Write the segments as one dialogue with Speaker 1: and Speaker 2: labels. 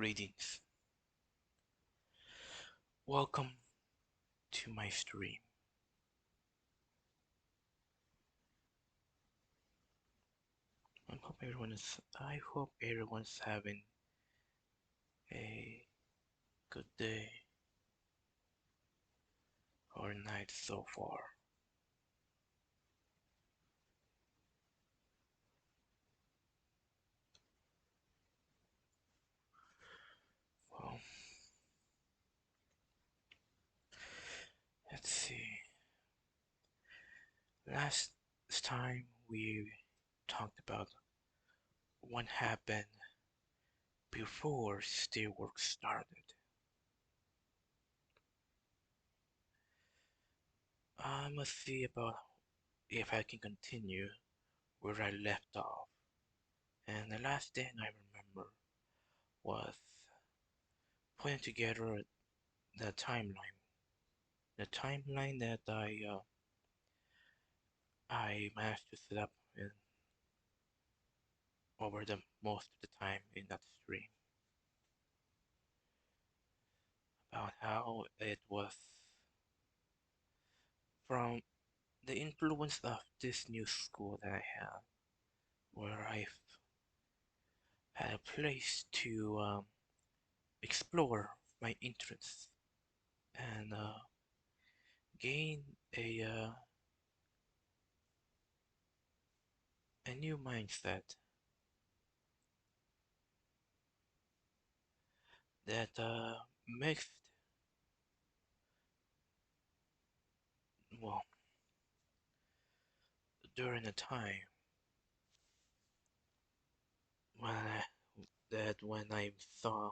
Speaker 1: Greetings. Welcome to my stream. I hope everyone's having a good day or night so far. Well, let's see. Last time we talked about what happened before steelwork started. I must see about if I can continue where I left off. And the last thing I remember was putting together the timeline. The timeline that I managed to set up in, over the most of the time in that stream about how it was from the influence of this new school that I have, where I've had a place to explore my interests and gain a new mindset that mixed well during a time when when I saw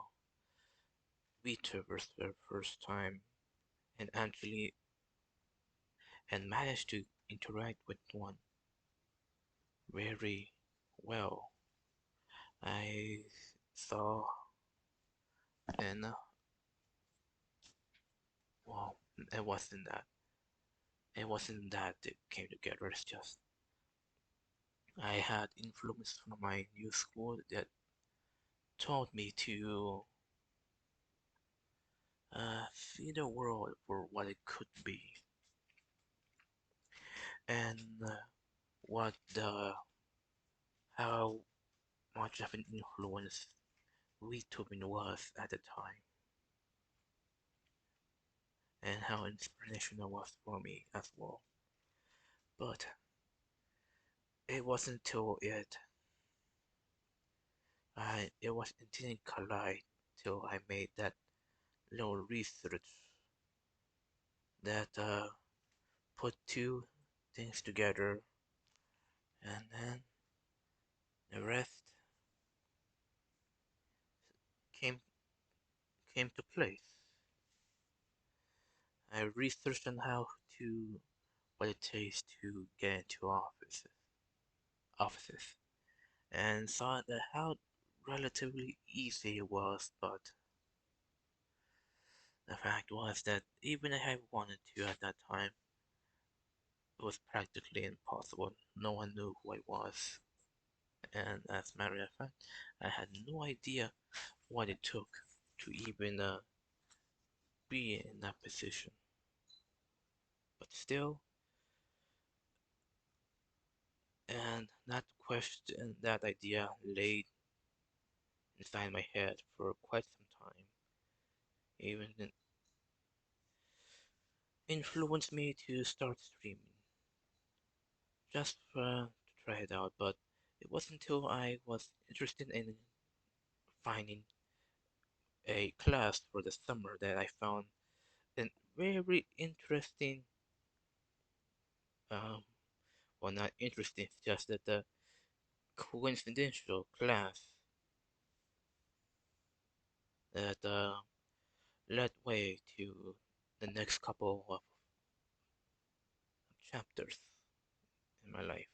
Speaker 1: VTubers for the first time and actually and managed to interact with one very well. I saw and well, it wasn't that. It wasn't that it came together. It's just I had influence from my new school that taught me to see the world for what it could be and what the how much of an influence VTubing was at the time and how inspirational was for me as well. But it wasn't until it didn't collide till I made that little research that put two things together, and then the rest came came to place. I researched on how to what it takes to get into offices, and saw that how relatively easy it was, but the fact was that even if I wanted to at that time, it was practically impossible. No one knew who I was, and as a matter of fact, I had no idea what it took to even be in that position. But still, and that question, that idea laid inside my head for quite some time, even influenced me to start streaming, just to try it out. But it wasn't until I was interested in finding a class for the summer that I found a very interesting, um, well, not interesting, it's just that the coincidental class that led way to the next couple of chapters in my life.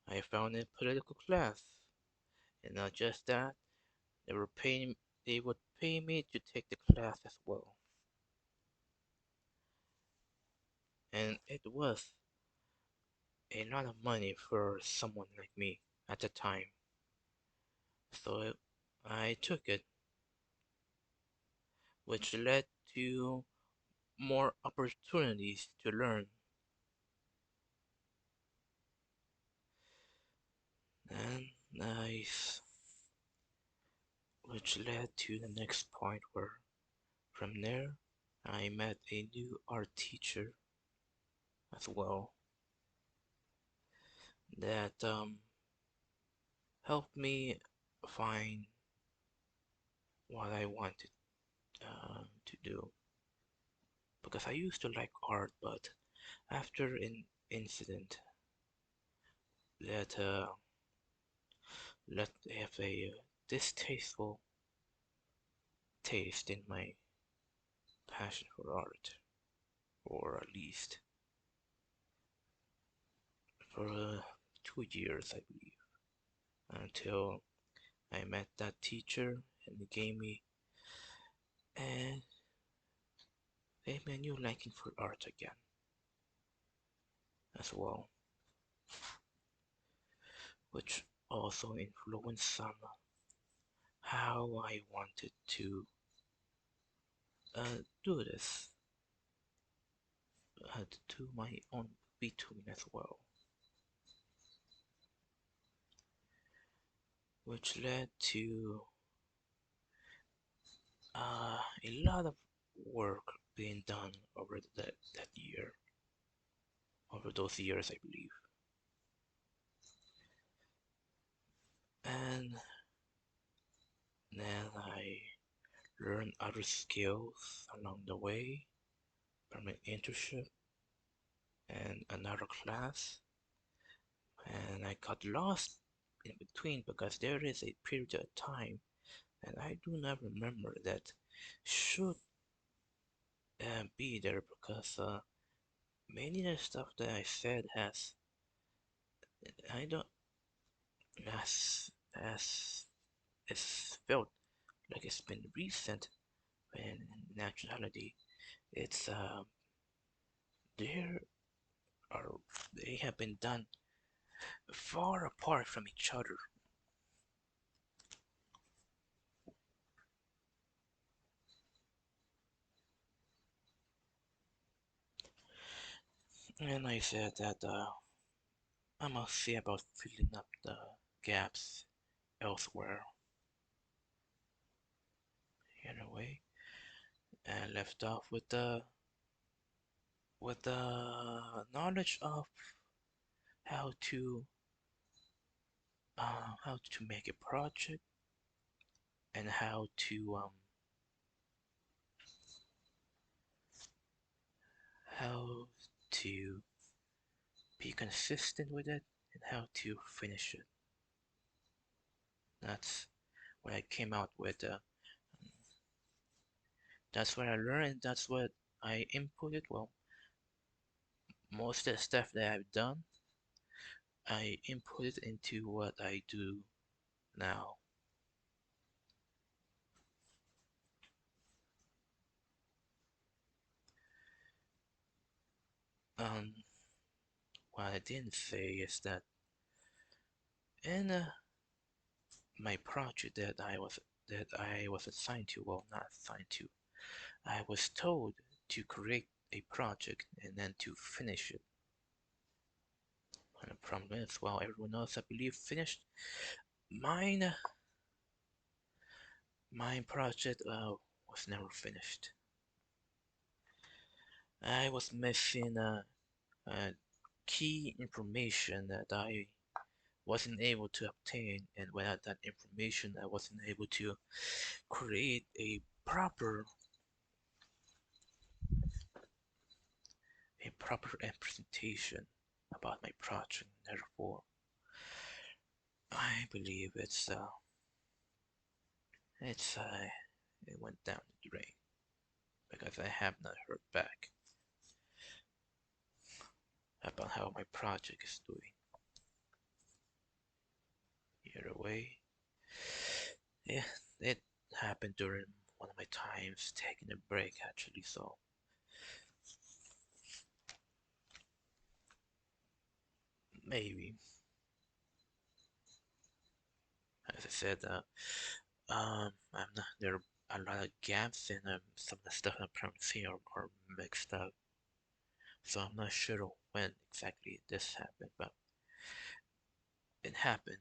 Speaker 1: I found a political class, and not just that, they would pay me to take the class as well. And it was a lot of money for someone like me at the time. So I took it, which led to more opportunities to learn. And nice, which led to the next point where from there I met a new art teacher as well that helped me find what I wanted to do because I used to like art, but after an incident that let have a distasteful taste in my passion for art, or at least for 2 years, I believe, until I met that teacher and he and gave me a new liking for art again as well, which also influenced some how I wanted to do this, to do my own between as well, which led to a lot of work being done over that year, over those years, I believe. And then I learned other skills along the way from an internship and another class. And I got lost in between because there is a period of time and I do not remember that should be there because many of the stuff that I said has I don't as it's felt like it's been recent when in actuality it's there are they have been done far apart from each other. And I said that I must see about filling up the gaps elsewhere in a way, and left off with the knowledge of how to make a project and how to be consistent with it and how to finish it. That's what I came out with. That's what I learned. That's what I inputted. Well, most of the stuff that I've done, I inputted into what I do now. Um, what I didn't say is that in my project that I was assigned to, well, not assigned to, I was told to create a project and then to finish it. And the problem is, well, everyone else, I believe, finished. Mine, my project was never finished. I was missing key information that I wasn't able to obtain, and without that information, I wasn't able to create a proper representation about my project. Therefore, I believe it went down the drain because I have not heard back about how my project is doing. Either way, yeah, it happened during one of my times taking a break actually, so maybe, as I said, I'm not, there are a lot of gaps in some of the stuff I'm trying to say are mixed up. So I'm not sure when exactly this happened, but it happened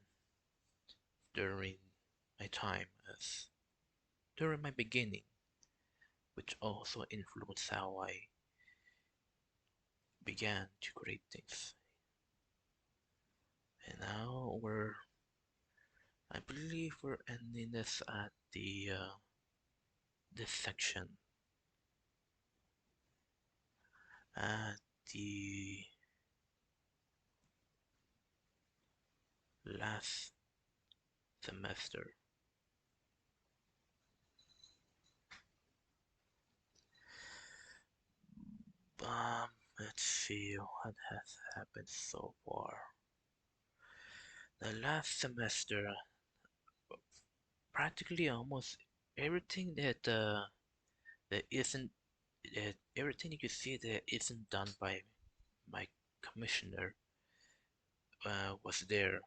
Speaker 1: during my time as during my beginning, which also influenced how I began to create things. And now I believe we're ending this at the this section at the last semester. Let's see what has happened so far. The last semester, practically almost everything that isn't everything you see that isn't done by my commissioner was there.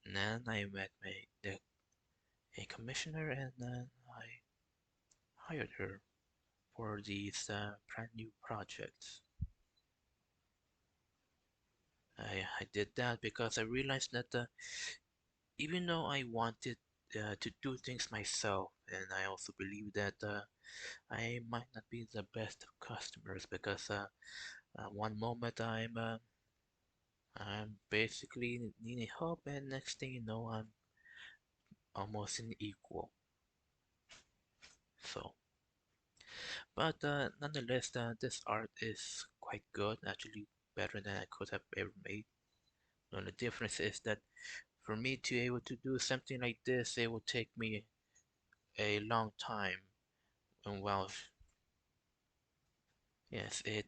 Speaker 1: And then I met a commissioner, and then I hired her for these brand new projects. I did that because I realized that even though I wanted to do things myself, and I also believe that I might not be the best of customers because one moment I'm basically needing help, and next thing you know, I'm almost an equal. So, but nonetheless, this art is quite good, actually better than I could have ever made. The only difference is that for me to be able to do something like this, it will take me a long time. And well, yes, it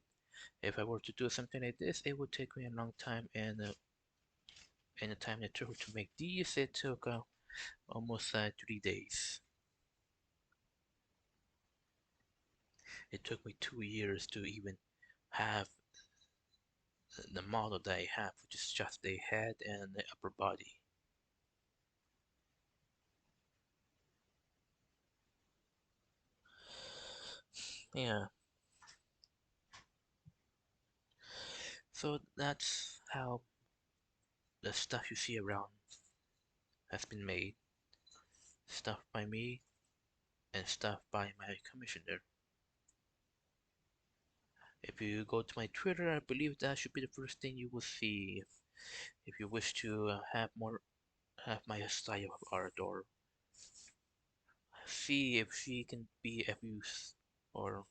Speaker 1: if I were to do something like this, it would take me a long time, and the time it took to make these, it took almost 3 days. It took me 2 years to even have the model that I have, which is just the head and the upper body. Yeah, so that's how the stuff you see around has been made. Stuff by me and stuff by my commissioner. If you go to my Twitter, I believe that should be the first thing you will see if you wish to have my style of art, or see if she can be of use, or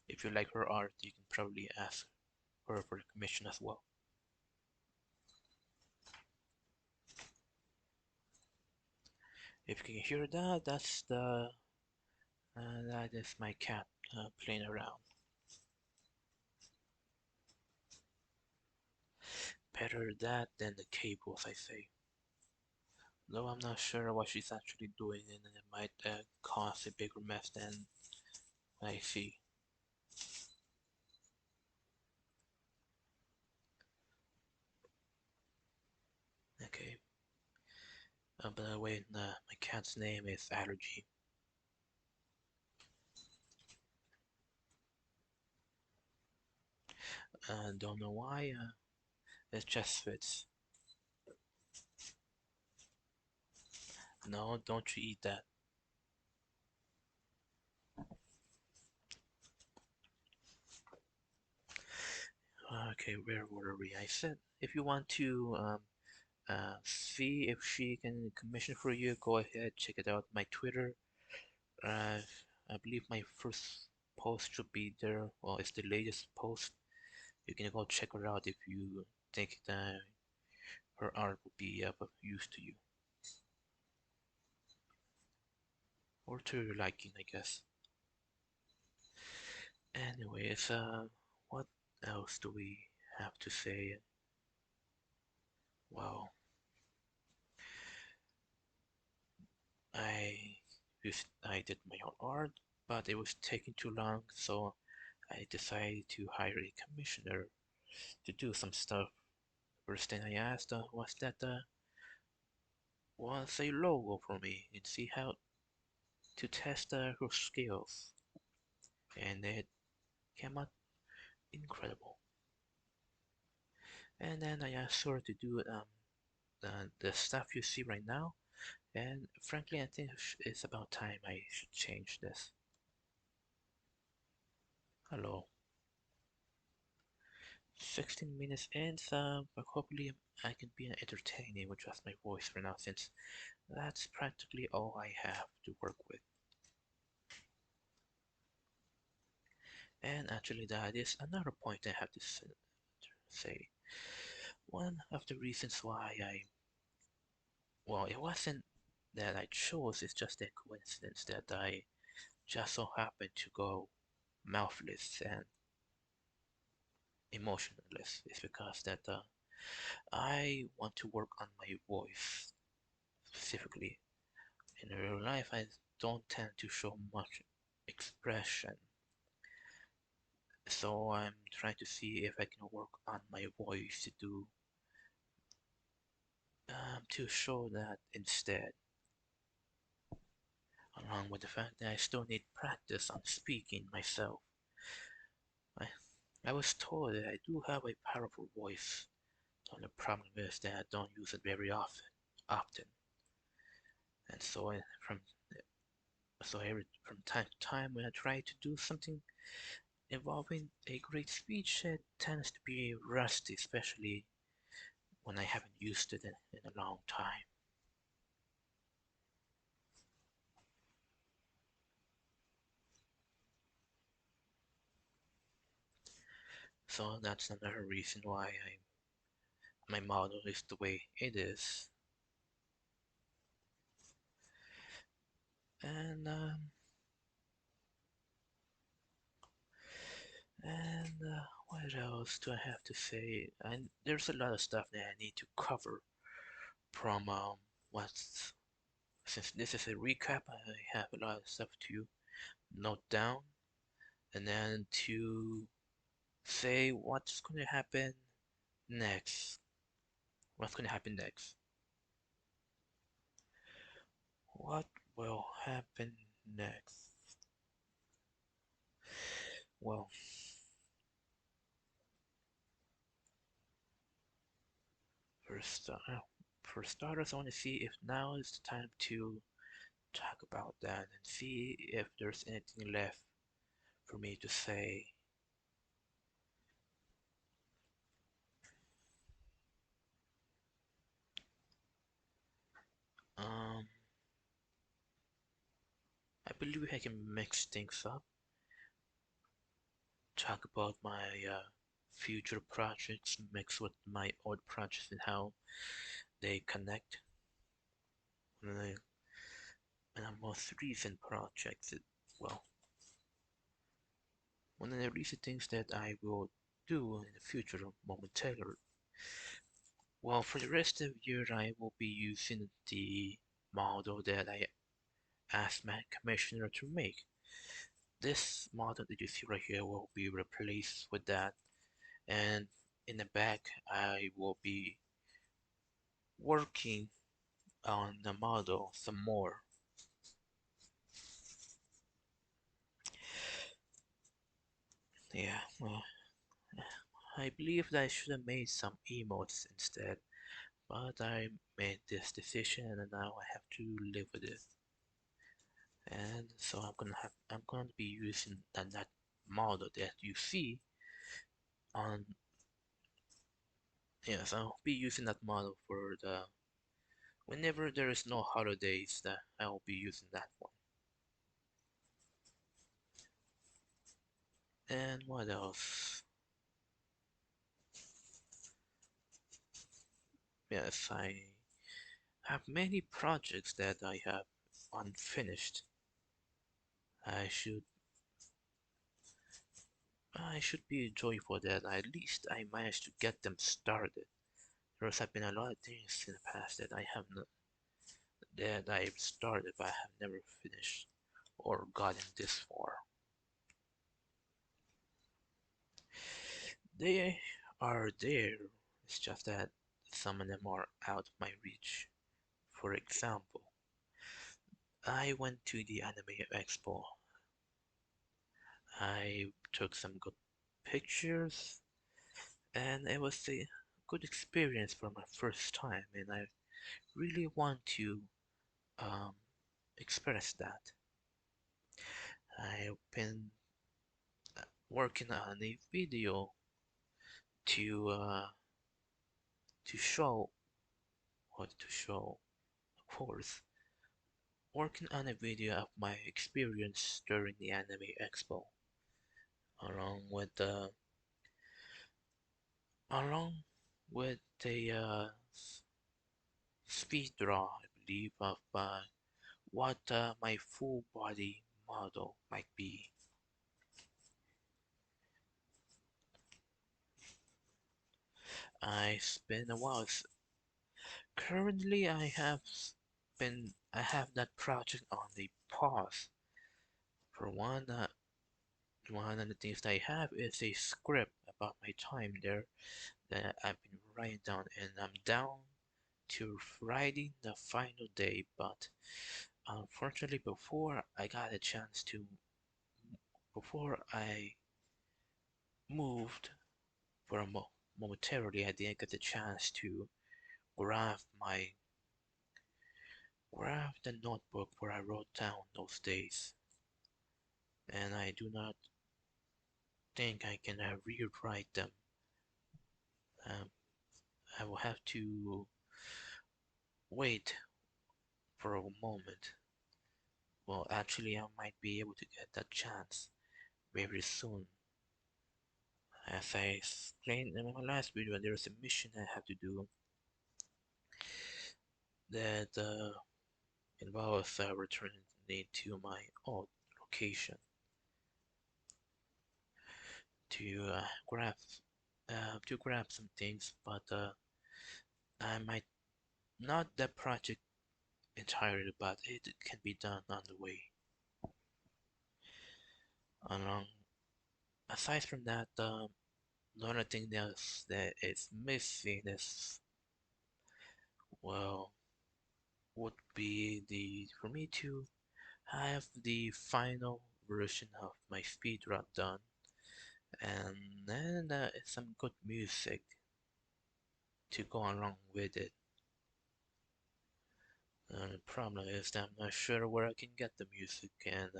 Speaker 1: if you like her art, you can probably ask her for a commission as well. If you can hear that, that is my cat playing around. Better that than the cables, I say. Though I'm not sure what she's actually doing, and it might cause a bigger mess than I see. Okay. By the way, my cat's name is Allergy. Don't know why. It just fits. No, don't you eat that. Okay, where were we? I said if you want to see if she can commission for you, go ahead, check it out. My Twitter. Uh, I believe my first post should be there. Well, it's the latest post. You can go check her out if you think that her art will be of use to you or to your liking, I guess. Anyways, what else do we have to say? Well, I I did my own art, but it was taking too long, so I decided to hire a commissioner to do some stuff. First thing I asked was that was a logo for me and see how to test her skills, and it came out incredible. And then I asked her to do the stuff you see right now, and frankly, I think it's about time I should change this. Hello. 16 minutes in, so but hopefully I can be entertaining with just my voice for now, since that's practically all I have to work with. And actually, that is another point I have to say. One of the reasons why well, it wasn't that I chose, it's just a coincidence that I just so happened to go mouthless and emotionless. It's because that I want to work on my voice specifically. In real life, I don't tend to show much expression, so I'm trying to see if I can work on my voice to show that instead, along with the fact that I still need practice on speaking myself. I, I was told that I do have a powerful voice, and the problem is that I don't use it very often, and from time to time when I try to do something involving a great speech, it tends to be rusty, especially when I haven't used it in a long time. So that's another reason why my model is the way it is. And what else do I have to say? And there's a lot of stuff that I need to cover from what's since this is a recap. I have a lot of stuff to note down, and then to say what's going to happen next. What's going to happen next? What will happen next? Well, first, for starters, I want to see if now is the time to talk about that and see if there's anything left for me to say. Um, I believe I can mix things up, talk about my future projects mixed with my old projects and how they connect. And my most recent projects, well, one of the recent things that I will do in the future momentarily. Well, for the rest of the year, I will be using the model that I asked my commissioner to make. This model that you see right here will be replaced with that, and in the back, I will be working on the model some more. Yeah, well, I believe that I should have made some emotes instead, but I made this decision and now I have to live with it. And so I'm gonna be using that model that you see on yes, I'll be using that model for the whenever there is no holidays that I'll be using that one. And what else? Yes, I have many projects that I have unfinished. I should I should be joyful that at least I managed to get them started. There have been a lot of things in the past that I have not that I've started but I have never finished or gotten this far. They are there. It's just that some of them are out of my reach For example, I went to the Anime Expo. I took some good pictures, and it was a good experience for my first time, and I really want to um, express that. I've been working on a video to uh, to show what to show, of course, working on a video of my experience during the Anime Expo, along with the along with the speed draw, I believe, of what my full body model might be. It's been a while. Currently, I have that project on the pause. For one of the things that I have is a script about my time there that I've been writing down, and I'm down to writing the final day. But unfortunately, before I moved for momentarily, I didn't get the chance to grab my grab the notebook where I wrote down those days, and I do not think I can rewrite them. Um, I will have to wait for a moment. Well, actually, I might be able to get that chance very soon. As I explained in my last video, there's a mission I have to do that involves returning to my old location to grab some things, but I might not that project entirely, but it can be done on the way. Um, Aside from that, the only thing that is missing is, well, would be the for me to have the final version of my speedrun done, and then some good music to go along with it. The problem is that I'm not sure where I can get the music and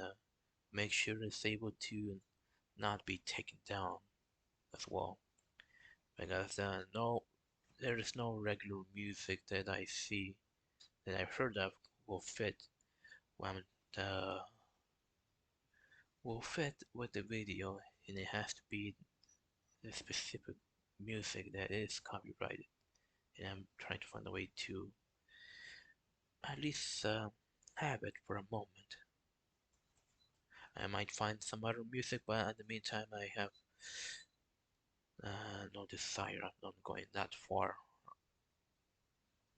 Speaker 1: make sure it's able to not be taken down as well. Because there is no regular music that I see that I've heard of will fit when the will fit with the video, and it has to be the specific music that is copyrighted. And I'm trying to find a way to at least have it for a moment. I might find some other music, but in the meantime, I have no desire. I'm not going that far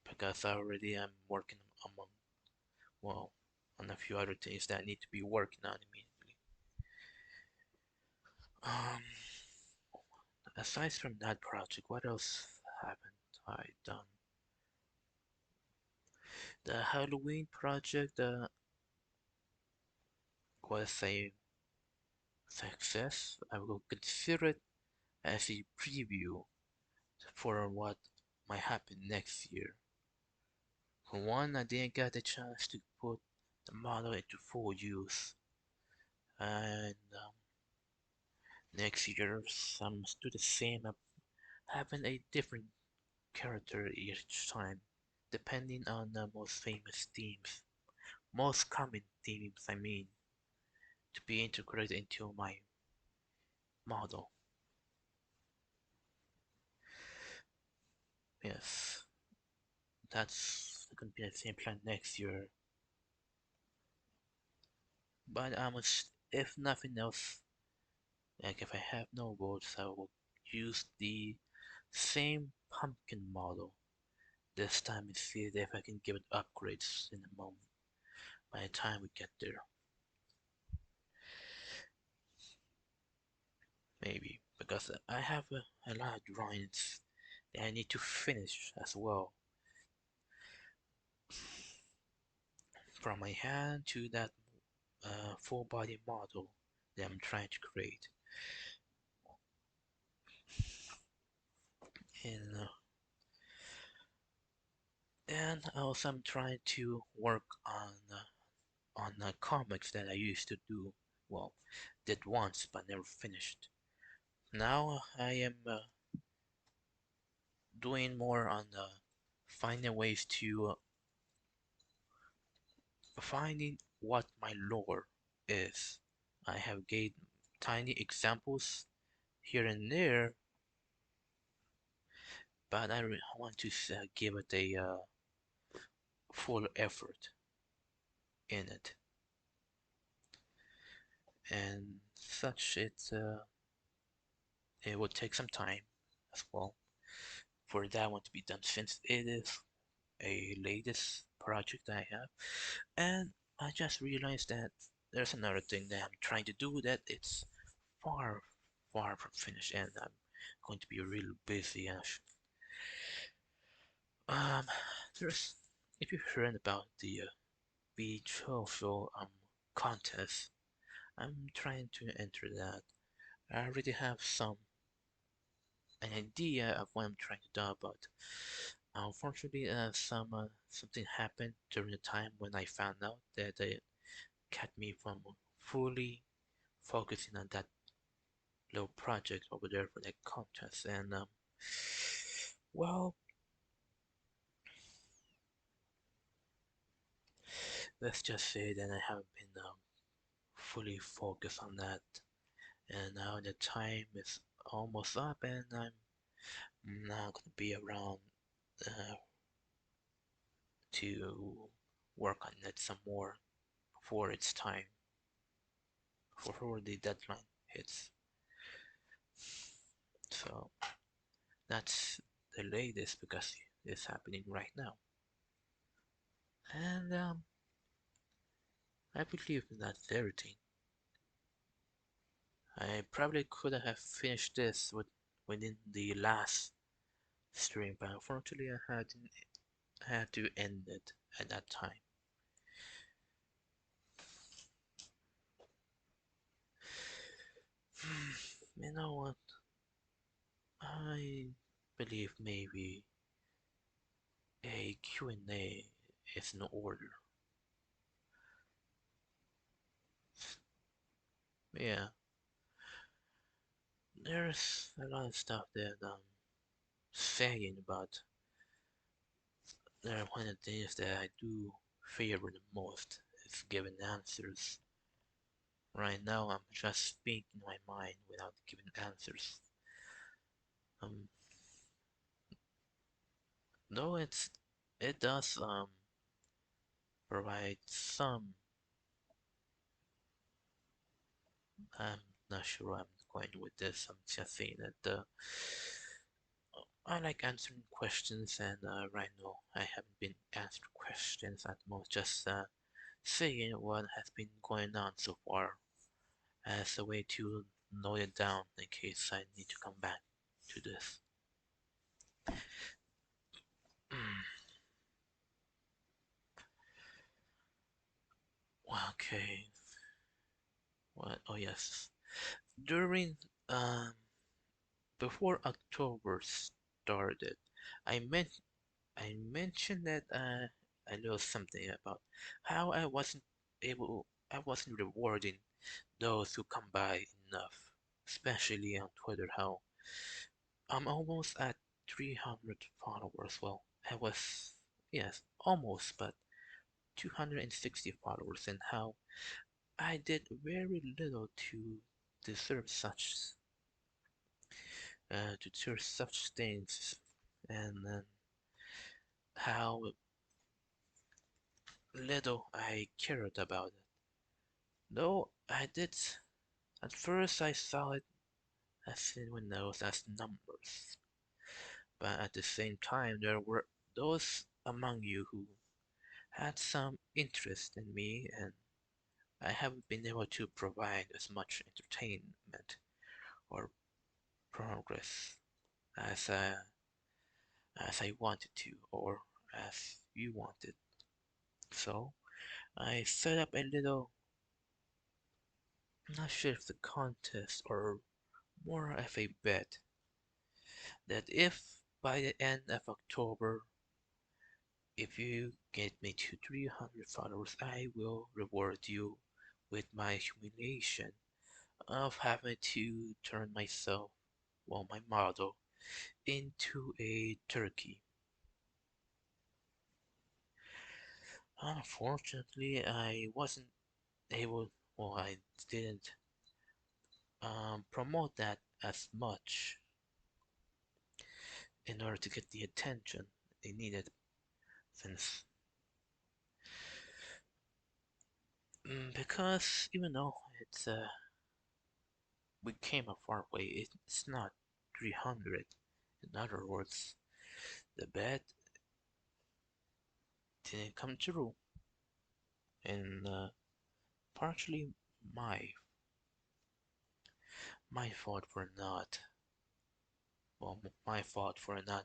Speaker 1: because I already am working among well on a few other things that I need to be working on immediately. Um, Aside from that project, what else haven't I done? The Halloween project was a success. I will consider it as a preview for what might happen next year. For one, I didn't get the chance to put the model into full use, and next year some do the same, having a different character each time, depending on the most famous themes, most common themes, I mean, to be integrated into my model. Yes, that's gonna be the same plan next year. But if nothing else, like if I have no votes, I will use the same pumpkin model this time and see if I can give it upgrades in a moment by the time we get there. Maybe because I have a lot of drawings that I need to finish as well. from my hand to that full body model that I'm trying to create. And also I'm trying to work on comics that I used to do, well, did once but never finished. Now I am doing more on finding ways to finding what my lore is. I have gave tiny examples here and there, but I want to give it a full effort in it, and such it will take some time as well for that one to be done since it is a latest project I have. And I just realized that there's another thing that I'm trying to do that it's far, far from finished, and I'm going to be real busy. Um, there's if you heard about the beach social contest, I'm trying to enter that. I already have an idea of what I'm trying to do, but unfortunately, something happened during the time when I found out that it kept me from fully focusing on that little project over there for that contest. And well, let's just say that I haven't been fully focused on that. And now the time is almost up, and I'm not gonna be around uh, to work on it some more before it's time, before the deadline hits. So that's the latest because it's happening right now. And I believe that's everything. I probably could have finished this within the last stream, but unfortunately I had to end it at that time. You know what? I believe maybe a Q&A is in order. Yeah, there's a lot of stuff that I'm saying about. One of the things that I do favor the most is giving answers. Right now, I'm just speaking my mind without giving answers. Um, though it does provide some. I'm not sure where I'm going with this. I'm just saying that I like answering questions, and right now I haven't been answering questions at most. Just saying what has been going on so far as a way to note it down in case I need to come back to this. Okay. What? Oh yes. During um before October started, I meant I mentioned that I know something about how I wasn't rewarding those who come by enough, especially on Twitter. How I'm almost at 300 followers. Well, I was yes, almost, but 260 followers, and how I did very little deserve such to deserve such things, and how little I cared about it. Though I did, at first I saw it as anyone knows as numbers, but at the same time there were those among you who had some interest in me, and I haven't been able to provide as much entertainment or progress as as I wanted to, or as you wanted. So I set up a little, I'm not sure if the contest or more of a bet that if by the end of October, if you get me to 300 followers, I will reward you with my humiliation of having to turn myself, well, my model, into a turkey. Unfortunately, I wasn't able, well, I didn't promote that as much in order to get the attention they needed since because even though we came a far way, it's not 300. In other words, the bet didn't come true, and partially my my fault for not, well, my fault for not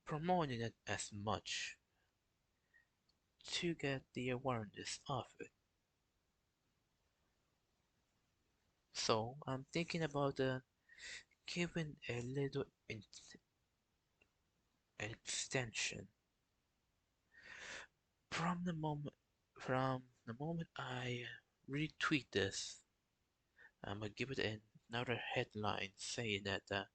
Speaker 1: promoting it as much to get the awareness of it. So I'm thinking about giving a little extension from the moment I retweet this. I'm gonna give it another headline saying that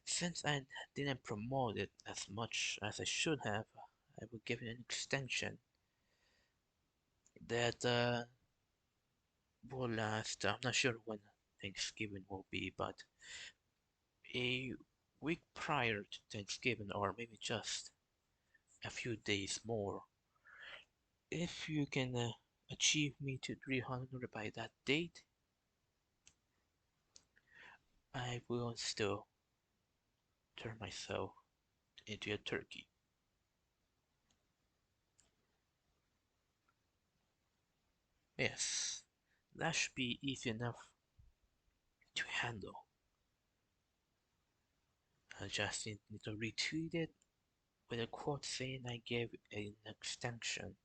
Speaker 1: since I didn't promote it as much as I should have, I will give it an extension that will last. I'm not sure when Thanksgiving will be, but a week prior to Thanksgiving, or maybe just a few days more. If you can achieve me to 300 by that date, I will still turn myself into a turkey. Yes, that should be easy enough to handle. I just need to retweet it with a quote saying I gave an extension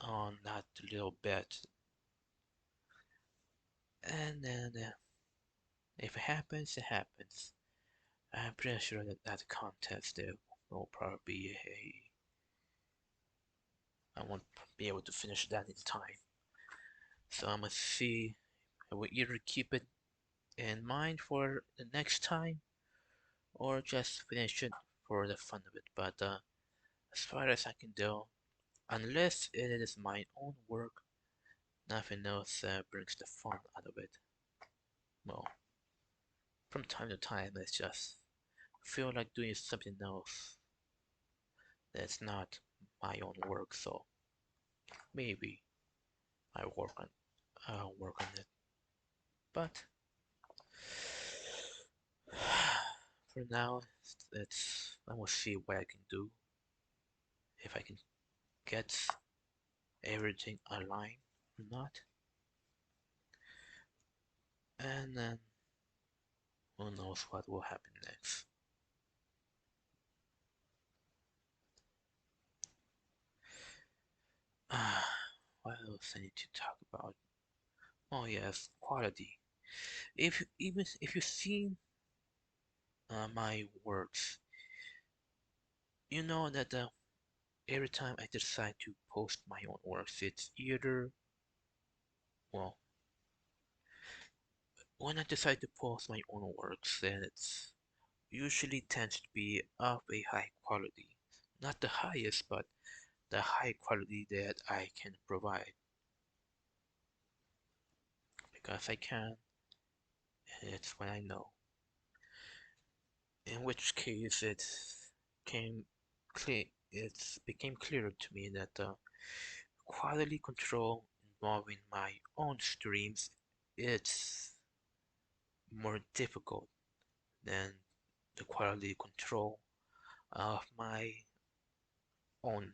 Speaker 1: on that little bet. And then if it happens, it happens. I'm pretty sure that that contest there will probably be I won't be able to finish that in time. So I'm gonna see. I will either keep it in mind for the next time or just finish it for the fun of it. But as far as I can do, unless it is my own work, nothing else brings the fun out of it. Well, from time to time, it's just feel like doing something else that's not my own work. So maybe I work on it. But for now, it's I will see what I can do if I can get everything aligned or not, and then who knows what will happen next. What else I need to talk about? Oh yes, quality. Even if you've seen my works, you know that every time I decide to post my own works, it's either, well, when I decide to post my own works, then it's usually tends to be of a high quality. Not the highest, but the high quality that I can provide because I can, and it's when I know. In which case, came it became clear to me that quality control involving my own streams it's more difficult than the quality control of my own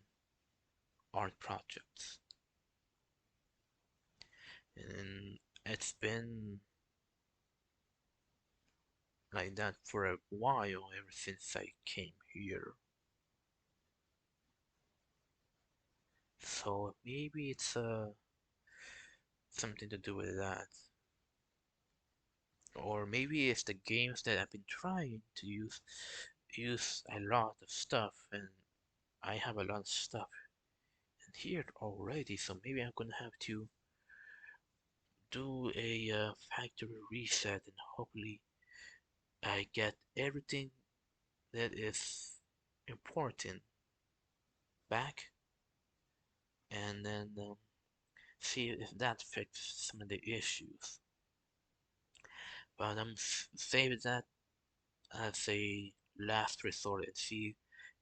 Speaker 1: art projects. And it's been like that for a while ever since I came here. So maybe it's something to do with that. Or maybe it's the games that I've been trying to use a lot of stuff, and I have a lot of stuff in here already, so maybe I'm gonna have to do a factory reset, and hopefully I get everything that is important back, and then see if that fixes some of the issues. But I'm saving that as a last resort and see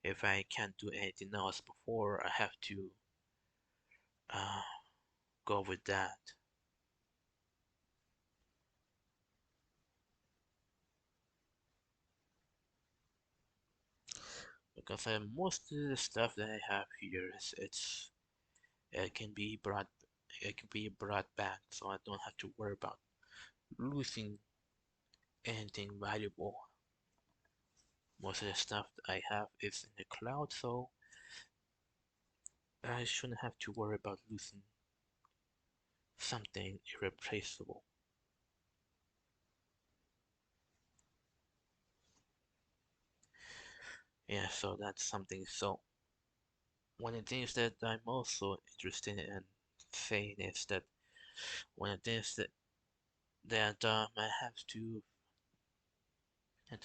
Speaker 1: if I can't do anything else before I have to uh, go with that. Because most of the stuff that I have here is it can be brought back, so I don't have to worry about losing anything valuable. Most of the stuff that I have is in the cloud, so I shouldn't have to worry about losing something irreplaceable. Yeah, so that's something. So one of the things that I'm also interested in saying is that one of the things that I have to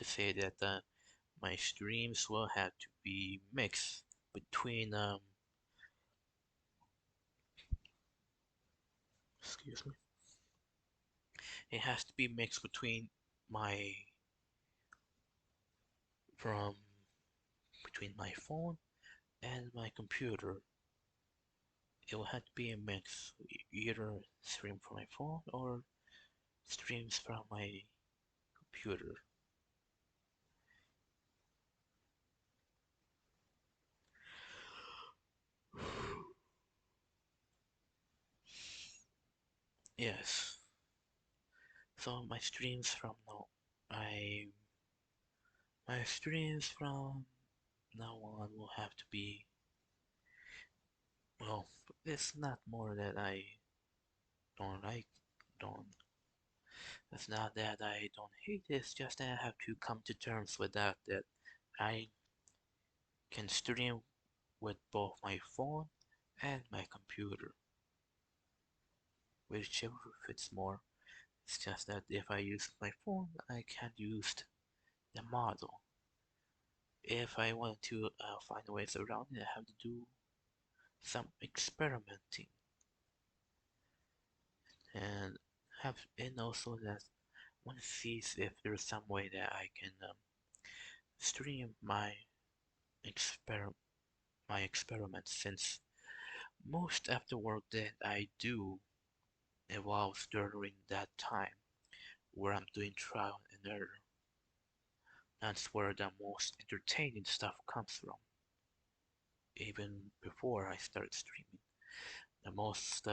Speaker 1: say that my streams will have to be mixed between excuse me, it has to be mixed between my from between my phone and my computer. It will have to be a mix, either stream from my phone or streams from my computer. Yes. So I my streams from now on will have to be, well, it's not more that I don't like, don't, it's not that I don't hate, it's just that I have to come to terms with that I can stream with both my phone and my computer, whichever fits more. It's just that if I use my phone, I can't use the model. If I want to find ways around it, I have to do some experimenting and also that one sees if there's some way that I can stream exper my experiments, since most of the work that I do evolves during that time where I'm doing trial and error. That's where the most entertaining stuff comes from. Even before I start streaming, the most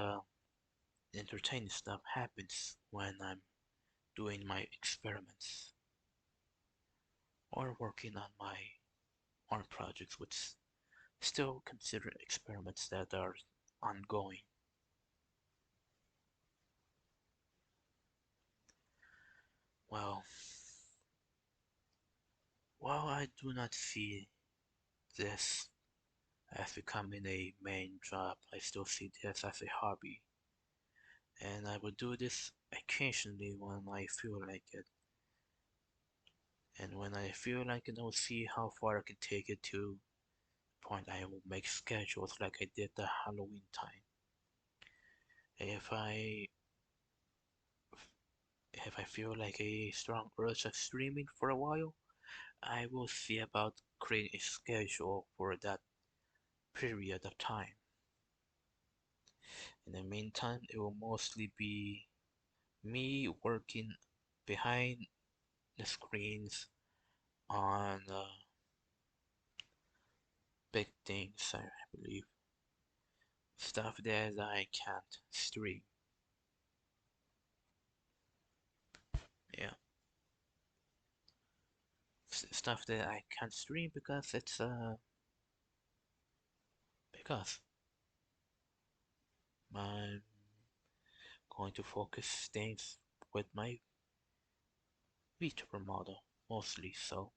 Speaker 1: entertaining stuff happens when I'm doing my experiments or working on my art projects, which still consider experiments that are ongoing. Well, while I do not see this as becoming a main job, I still see this as a hobby, and I will do this occasionally when I feel like it. And when I feel like it, I will see how far I can take it to the point I will make schedules like I did the Halloween time. If I if I feel like a strong urge of streaming for a while, I will see about creating a schedule for that period of time. In the meantime, it will mostly be me working behind the screens on big things, I believe. Stuff that I can't stream. Yeah. Stuff that I can't stream because it's because I'm going to focus things with my VTuber model mostly. So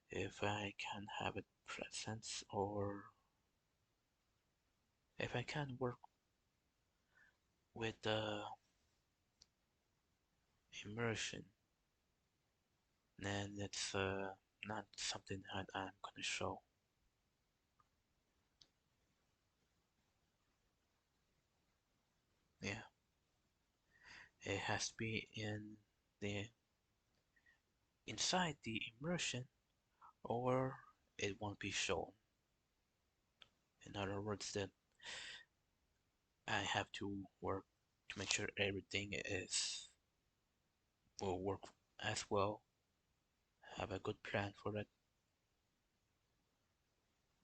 Speaker 1: if I can have a presence or if I can work with the immersion, then it's not something that I'm gonna show. Yeah, it has to be in the inside the immersion, or it won't be shown. In other words, that I have to work to make sure everything is will work as well. Have a good plan for it.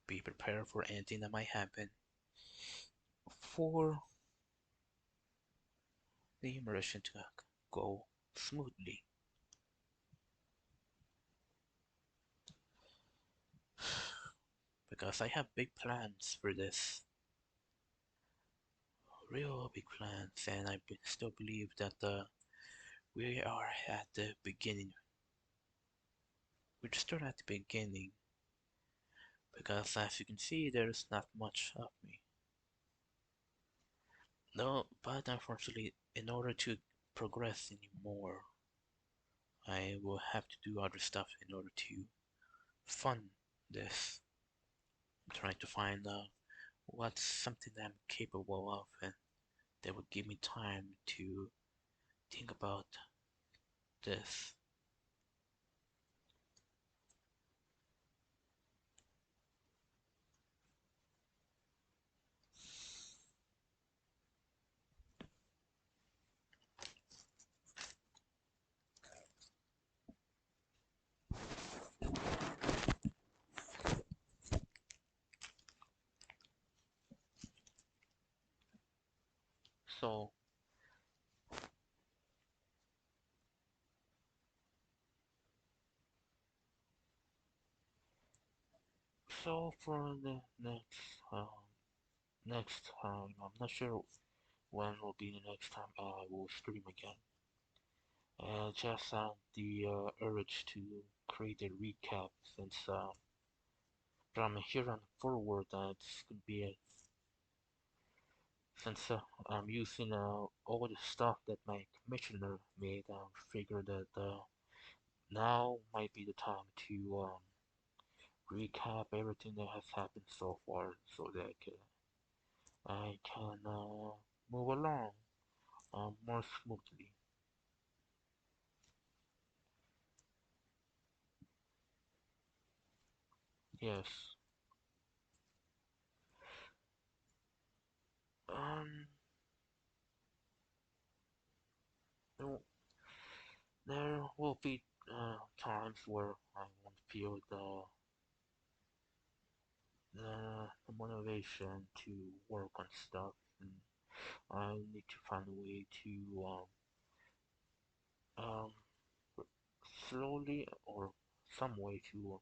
Speaker 1: Be prepared for anything that might happen for the immersion to go smoothly. Because I have big plans for this. Real big plans, and I still believe that we are at the beginning. We're still at the beginning because, as you can see, there's not much of me. No, but unfortunately, in order to progress anymore, I will have to do other stuff in order to fund this. I'm trying to find what's something that I'm capable of, and that would give me time to think about this. So, for the next time, I'm not sure when will be the next time I will stream again. Just had the urge to create a recap since from here on forward, it's gonna be since I'm using all the stuff that my commissioner made. I figured that now might be the time to recap everything that has happened so far, so that I can move along more smoothly. Yes. Um. There, there will be times where I won't feel the motivation to work on stuff, and I need to find a way to um slowly or some way to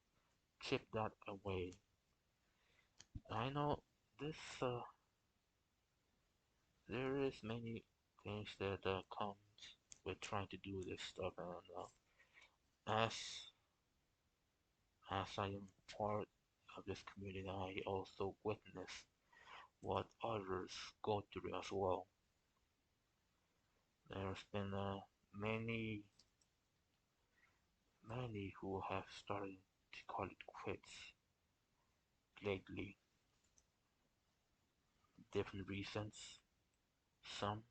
Speaker 1: chip that away. I know this there is many things that comes with trying to do this stuff, and as I am part of this community, I also witness what others go through as well. There's been many who have started to call it quits lately. Different reasons. Some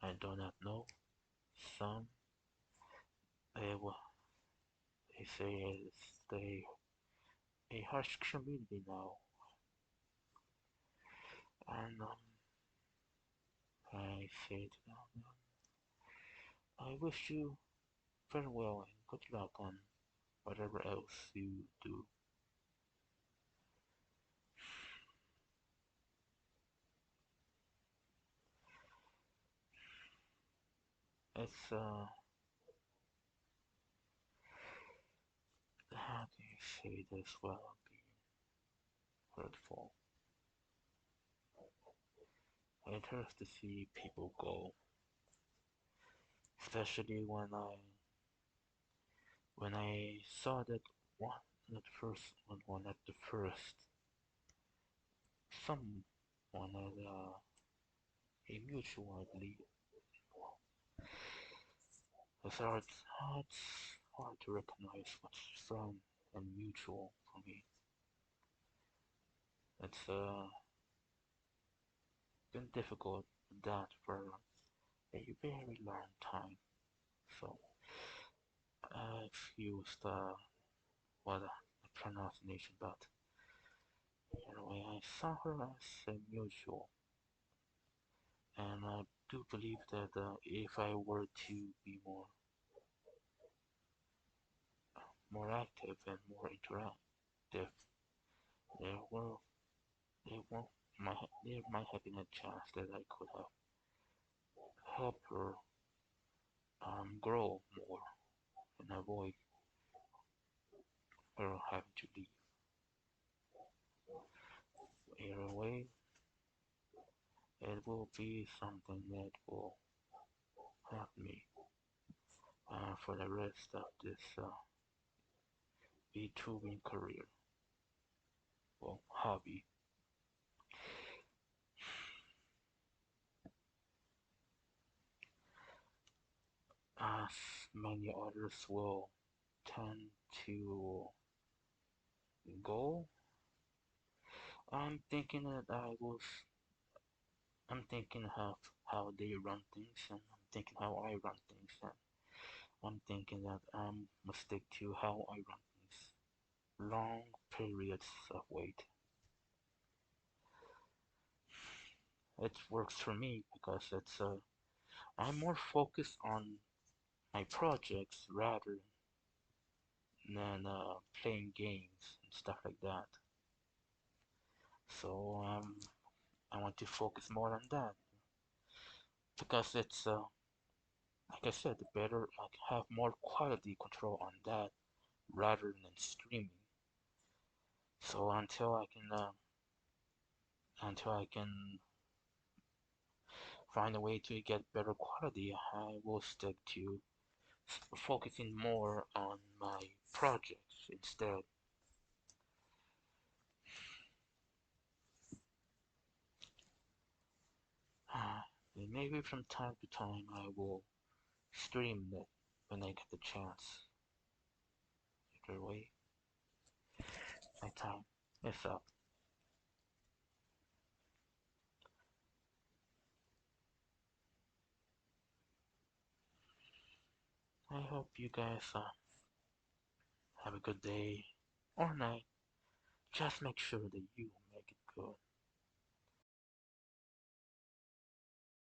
Speaker 1: I do not know. Some well, they say it's a harsh community now, and I say to them, I wish you farewell and good luck on whatever else you do. It's how do you say this without being hurtful? It hurts to see people go, especially when I saw that one at the first, someone had a mutual, I believe. It's hard to recognize what's friend and mutual for me. It's been difficult with that for a very long time. So excuse the pronunciation, but anyway, I saw her as a mutual, and I do believe that if I were to be more active and more interactive, there will there will there might have been a chance that I could have helped her grow more and avoid her having to leave. Either way, it will be something that will help me for the rest of this VTubing career or hobby. As many others will tend to go, I'm thinking that I'm thinking of how they run things, and I'm thinking how I run things, and I'm thinking that I'm gonna stick to how I run things. Long periods of wait. It works for me because I'm more focused on my projects rather than playing games and stuff like that. So I want to focus more on that because it's like I said, better like have more quality control on that rather than streaming. So until I can find a way to get better quality, I will stick to focusing more on my projects instead. And maybe from time to time I will stream it when I get the chance. Either way, my time is up. I hope you guys have a good day or night. Just make sure that you make it good.